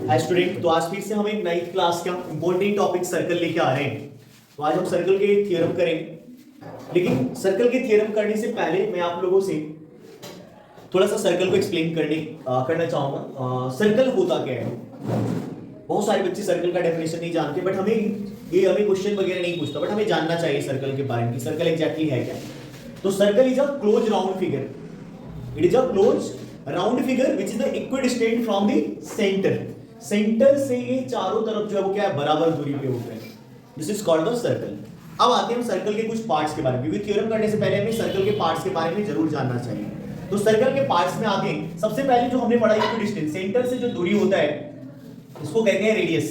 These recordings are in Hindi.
हाय स्टूडेंट, तो आज फिर से हम एक नई क्लास का इंपॉर्टेंट टॉपिक सर्कल लेके आ रहे हैं। तो आज हम सर्कल के थ्योरम करेंगे, लेकिन सर्कल के थ्योरम करने से पहले मैं आप लोगों से थोड़ा सा सर्कल को एक्सप्लेन करना चाहूंगा। सर्कल होता क्या है। बहुत सारे बच्चे सर्कल का डेफिनेशन नहीं जानते, बट हमें क्वेश्चन वगैरह नहीं पूछता, बट हमें जानना चाहिए सर्कल के बारे में कि सर्कल एग्जैक्टली है क्या। तो circle is a close round figure, it is a close round figure which is the equidistant from the centre. Centre से ये चारों तरफ जो है वो क्या है, बराबर दूरी पे होते हैं। This is called the circle. अब आते हैं हम सर्कल के कुछ पार्ट्स के बारे में, क्योंकि थ्योरम करने से पहले हमें सर्कल के पार्ट्स के बारे में जरूर जानना चाहिए। तो सर्कल के पार्ट्स में आगे सबसे पहले जो हमने पढ़ा इक्विडिस्टेंस, सेंटर से जो दूरी होता है उसको कहते हैं रेडियस।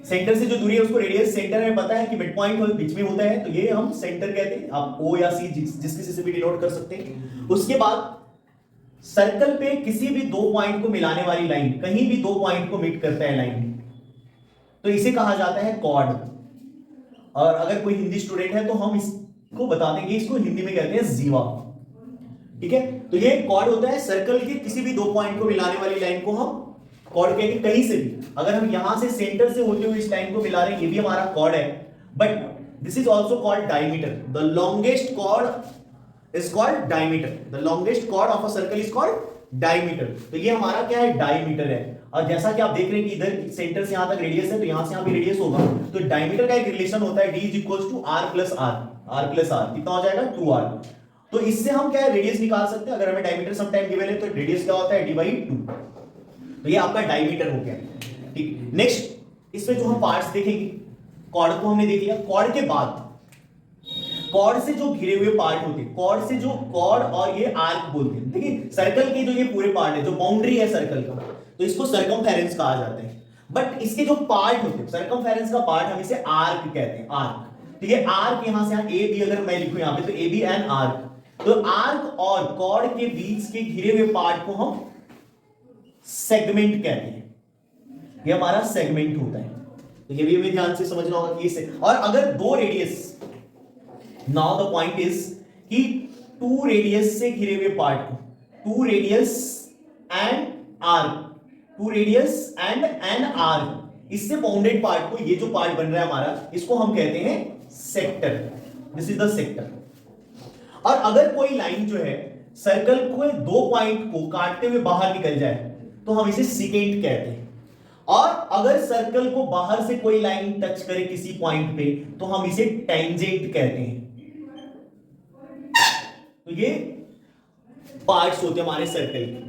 सेंटर से जो दूरी है उसको रेडियस, सेंटर में पता है कि मिड पॉइंट बीच में होता है, तो ये हम सेंटर कहते हैं। आप ओ या सी जिस किसी से भी डिनोट कर सकते हैं। उसके बाद सर्कल पे किसी भी दो पॉइंट को मिलाने वाली लाइन, कहीं भी दो पॉइंट को मीट करता है लाइन, तो इसे कहा जाता है कॉर्ड। और अगर कोई हिंदी स्टूडेंट है तो हम इसको बता देंगे, इसको हिंदी में कहते हैं जीवा। ठीक है, तो ये कॉर्ड होता है। सर्कल के किसी भी दो पॉइंट को मिलाने वाली लाइन को हम कॉर्ड कहेंगे। कहीं से भी अगर हम यहां से सेंटर से होते हुए इस लाइन को मिला रहे हैं, ये भी हमारा कॉर्ड है। But this is also called diameter. The longest chord is called diameter. The longest chord of a circle is called diameter. तो ये हमारा क्या है, डायमीटर है। और जैसा कि आप देख रहे हैं कि इधर सेंटर से यहां तक रेडियस है, तो यहां से यहां भी रेडियस होगा। तो डायमीटर का एक रिलेशन होता है, d is equals to r plus r। r plus r कितना हो जाएगा, 2r। तो इससे हम क्या है, रेडियस निकाल सकते हैं। अगर हमें डायमीटर सम टाइम गिवन है तो रेडियस क्या होता है, d by 2। तो ये आपका डायमीटर हो गया। ठीक, नेक्स्ट इसमें जो हम पार्ट्स देखेंगे, कॉर्ड को हमने देख लिया। कॉर्ड के बाद कॉर्ड से जो घिरे हुए पार्ट होते हैं, कॉर्ड से जो कॉर्ड और ये आर्क बोलते हैं। देखिए सर्कल के जो ये पूरे पार्ट है, जो बाउंड्री है सर्कल का, तो इसको सर्कमफेरेंस कहा जाता है। बट इसके जो पार्ट होते हैं, सर्कमफेरेंस का पार्ट हम इसे आर्क कहते हैं, आर्क। तो ये आर्क यहां से ए बी अगर मैं लिखूं यहां पे, तो ए बी एंड आर्क। तो आर्क और कॉर्ड के बीच के घिरे हुए पार्ट को हम सेगमेंट कहते हैं। ये हमारा सेगमेंट होता है। तो ये भी हमें ध्यान से समझना होगा कि इसे, और अगर दो radius, now the point is कि टू रेडियस से घिरे हुए पार्ट को, two radius and arc, two radius and an arc, इससे बाउंडेड पार्ट को, ये जो पार्ट बन रहा है हमारा, इसको हम कहते हैं sector. This is the sector. और अगर कोई लाइन जो है सर्कल को दो पॉइंट को काटते हुए बाहर निकल जाए तो हम इसे सिकेंट कहते हैं। और अगर सर्कल को बाहर से कोई लाइन टच करे किसी पॉइंट पे तो हम इसे टेंजेंट कहते हैं। तो ये पार्ट्स होते हैं हमारे सर्कल के।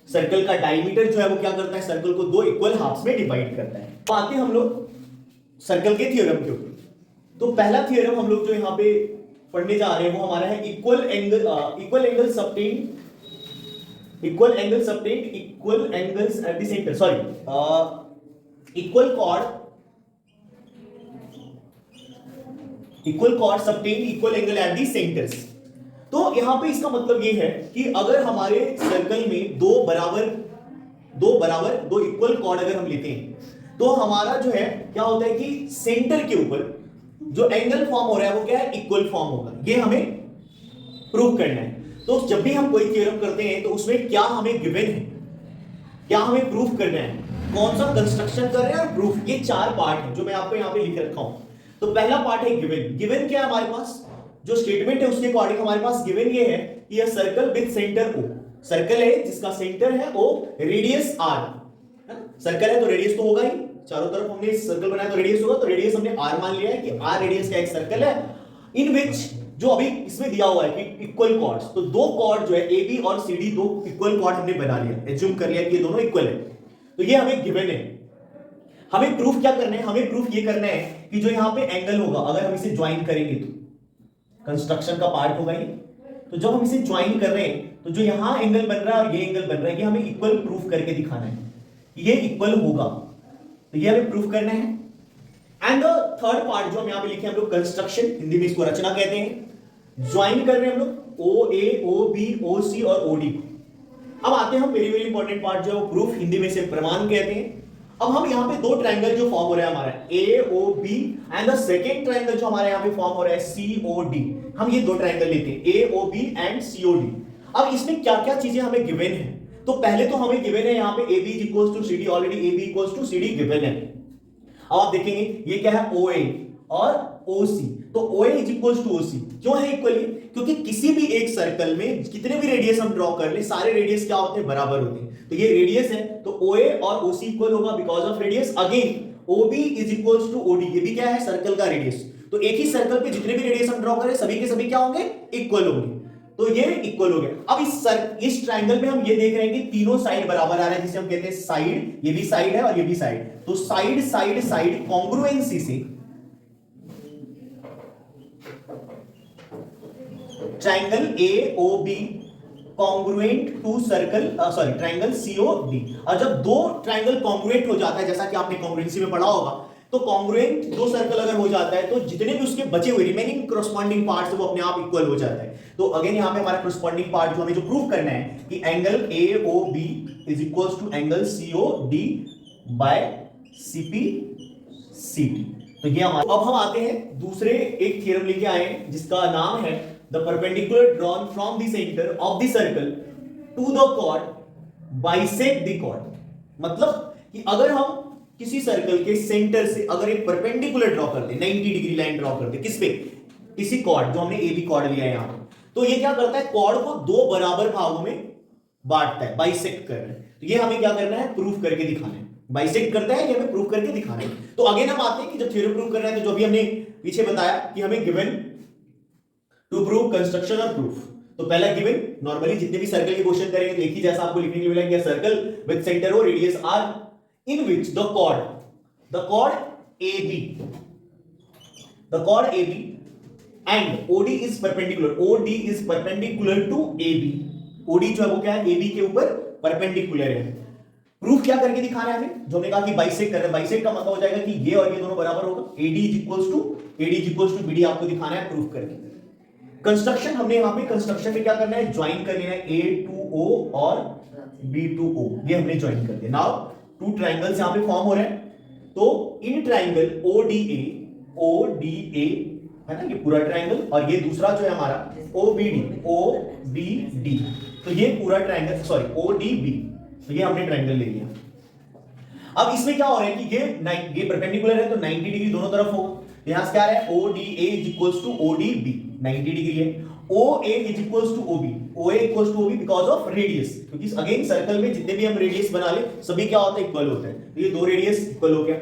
सर्कल का डायमीटर जो है वो क्या करता है, सर्कल को दो इक्वल हाफ्स में डिवाइड करता है। तो आते हैं हम लोग सर्कल के थ्योरम के ऊपर। तो पहला थ्योरम हम लोग जो यहां पे पढ़ने जा रहे हैं वो हमारा है equal angle subtend equal angles at the centre, sorry, equal cord subtend equal angle at the centres. तो यहां पे इसका मतलब ये है कि अगर हमारे सर्कल में दो इक्वल कॉर्ड अगर हम लेते हैं तो हमारा जो है क्या होता है कि सेंटर के ऊपर जो एंगल फॉर्म हो रहा है वो क्या है, इक्वल फॉर्म होगा। ये हमें प्रूव करना है। तो जब भी हम कोई थ्योरम करते हैं तो उसमें क्या हमें गिवन है, क्या हमें प्रूफ करना है, कौन सा कंस्ट्रक्शन कर रहे हैं और प्रूफ, ये चार पार्ट है जो मैं आपको यहां पे लिख रखा हूं। तो पहला पार्ट है गिवन। गिवन क्या है हमारे पास, जो स्टेटमेंट है उसके अकॉर्डिंग हमारे पास गिवन ये है कि यह circle with centre O, circle है जिसका सेंटर है ओ, रेडियस आर। सर्कल है तो रेडियस तो होगा ही, चारों तरफ हमने सर्कल बनाया तो रेडियस होगा, तो रेडियस हमने आर मान लिया है कि आर रेडियस का एक सर्कल है, इन विच जो अभी इसमें दिया हुआ है कि इक्वल कॉर्ड्स, तो दो कॉर्ड जो है ए बी और सी डी, दो इक्वल कॉर्ड हमने बना लिया, एज्यूम कर लिया कि ये दोनों इक्वल है। तो ये हमें गिवन है। हमें प्रूफ क्या करना है, हमें प्रूफ ये करना है कि जो यहां पे एंगल होगा, अगर हम इसे ज्वाइन करेंगे तो कंस्ट्रक्शन का पार्ट होगा ये। तो जब हम इसे ज्वाइन कर रहे हैं तो जो यहां एंगल बन रहा है और ये एंगल बन रहा है, ये हमें इक्वल प्रूफ करके दिखाना है, ये इक्वल होगा। तो ये हमें प्रूफ करना है। एंड द थर्ड पार्ट जो हम यहां पे लिखे हम लोग कंस्ट्रक्शन, हिंदी में इसको रचना कहते हैं। ज्वाइन कर रहे हैं हम लोग ओ ए, ओ बी, ओ सी और ओ डी। अब आते हैं हम वेरी वेरी इंपॉर्टेंट पार्ट जो है वो प्रूफ, हिंदी में से प्रमाण कहते हैं। अब हम यहां पे दो ट्रायंगल जो फॉर्म हो रहा है हमारा A O B and the second triangle जो हमारे यहां पे फॉर्म हो रहा है सी ओ डी, हम ये दो ट्रायंगल लेते हैं A O B and C O D. अब इसमें क्या क्या चीजें हमें गिवन है, तो पहले तो हमें गिवन है यहां पे AB is equal to CD, already AB equal to CD given है। अब आप देखेंगे ये क्या है OA और OC, तो OA is equal to OC क्यों है इक्वली, क्योंकि किसी भी एक सर्कल में कितने भी रेडियस हम ड्रॉ कर ले सारे रेडियस क्या होते हैं बराबर होते हैं, तो ये रेडियस है तो OA और OC इक्वल होगा because of radius. Again OB is equal to OD, ये भी क्या है सर्कल का रेडियस, तो एक ही सर्कल पे जितने भी रेडियस हम ड्रॉ करें सभी के सभी क्या होंगे इक्वल होंगे, तो ये इक्वल हो गया। अब इस ट्रायंगल में हम ये देख रहे हैं कि तीनों साइड बराबर आ रहे हैं जिसे हम कहते हैं साइड, ये भी साइड है और ये भी साइड, तो साइड साइड साइड कॉन्ग्रुएंसी से triangle AOB congruent to circle triangle COD। और जब दो ट्रायंगल कॉन्ग्रुएंट हो जाता है जैसा कि आपने कॉन्ग्रुएंसी में पढ़ा होगा, तो कॉन्ग्रुएंट दो सर्कल अगर हो जाता है तो जितने भी उसके बचे हुए रिमेनिंग कॉरस्पॉन्डिंग पार्ट्स वो अपने आप इक्वल हो जाता है। तो अगेन यहां पे हमारा कॉरस्पॉन्डिंग पार्ट जो हमें जो प्रूव करना है कि angle AOB is equal to angle COD by CPCT। तो ये हमारा, अब हम आते हैं दूसरे एक थ्योरम लेके आए हैं जिसका नाम है the perpendicular drawn from the centre of the circle to the chord bisect the chord. मतलब कि अगर हम किसी सर्कल के सेंटर से अगर एक परपेंडिकुलर ड्रॉ कर दे, 90 डिग्री लाइन ड्रॉ कर दे, किस पे, किसी कॉर्ड, जो हमने AB कॉर्ड लिया है यहां पे, तो ये क्या करता है कॉर्ड को दो बराबर भागों में बांटता है, बाइसेक्ट कर रहा है। तो ये हमें क्या करना है प्रूफ करके दिखाना है, बाइसेक्ट करता है ये हमें प्रूफ करके दिखाना है। तो अगेन हम आते हैं कि जब थ्योरम प्रूफ करना है तो जो भी हमने पीछे बताया कि हमें गिवन टू प्रूव कंस्ट्रक्शन और प्रूफ, तो पहला गिवन नॉर्मली जितने भी सर्कल के क्वेश्चन करेंगे तो एक ही जैसा आपको लिखने के लिए मिलेगा, सर्कल विद सेंटर और radius R in which the chord AB and OD is perpendicular to AB, OD जो है वो क्या है AB के ऊपर परपेंडिकुलर है। प्रूफ क्या करके दिखाना है हमें, जो हमने कहा कि बाइसेक्ट करना है, बाइसेक्ट का मतलब हो जाएगा कि ये और ये दोनों बराबर होगा, AD is equals to BD आपको दिखाना है प्रूफ करके। कंस्ट्रक्शन हमने यहां पे कंस्ट्रक्शन में क्या करना है ज्वाइन कर लेना है A to O और B to O, ये हमने ज्वाइन कर दिया। नाउ टू ट्रायंगल्स यहां पे फॉर्म हो रहे हैं, तो इन ट्रायंगल ODA है ना ये पूरा ट्रायंगल, और ये दूसरा जो है हमारा OBD, तो ये पूरा ट्रायंगल ODB, तो ये हमने ट्रायंगल ले लिया। अब इसमें क्या हो रहा है कि ये परपेंडिकुलर है तो 90 डिग्री दोनों तरफ होगा, यहां से क्या है ODA is equals to ODB 90 degree है, OA is equals to OA equals to OB because of radius, क्योंकि अगेन सर्कल में जितने भी हम रेडियस बना ले सभी क्या होता है इक्वल होता है, तो ये दो रेडियस इक्वल हो गया।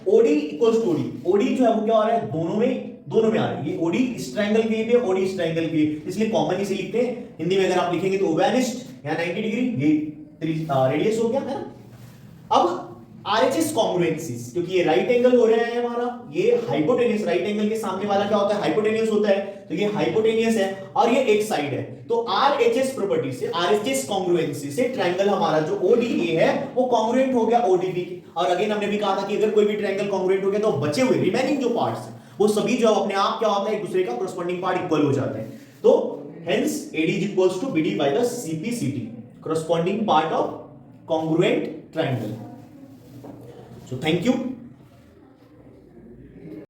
OD इक्वल्स टू OD जो है वो क्या हो रहा है दोनों में आ रहा है, ये OD इस ट्रायंगल के लिए OD इस ट्रायंगल के लिए, इसलिए कॉमन इसे लिखते हैं। हिंदी में अगर आप लिखेंगे तो ओवेनिस्ट यहां 90 डिग्री ये रेडियस हो गया है ना। अब RHS कॉन्ग्रुएंसीज, क्योंकि ये राइट एंगल हो रहा है हमारा, ये हाइपोटेनियस, राइट एंगल के सामने वाला क्या होता है हाइपोटेनियस होता है, तो ये हाइपोटेनियस है और ये एक साइड है, तो RHS प्रॉपर्टी से RHS कॉन्ग्रुएंसी से ट्रायंगल हमारा जो ODA है वो कॉन्ग्रुएंट हो गया ODB के। और अगेन हमने भी कहा था कि अगर कोई भी ट्रायंगल कॉन्ग्रुएंट हो गया तो बचे हुए रिमेनिंग जो पार्ट्स हैं वो सभी जो अपने आप क्या होता है एक दूसरे का कॉरस्पॉन्डिंग पार्ट इक्वल हो जाता है। तो hence AD is equals to BD by the CPCT, corresponding part of congruent triangle. So thank you.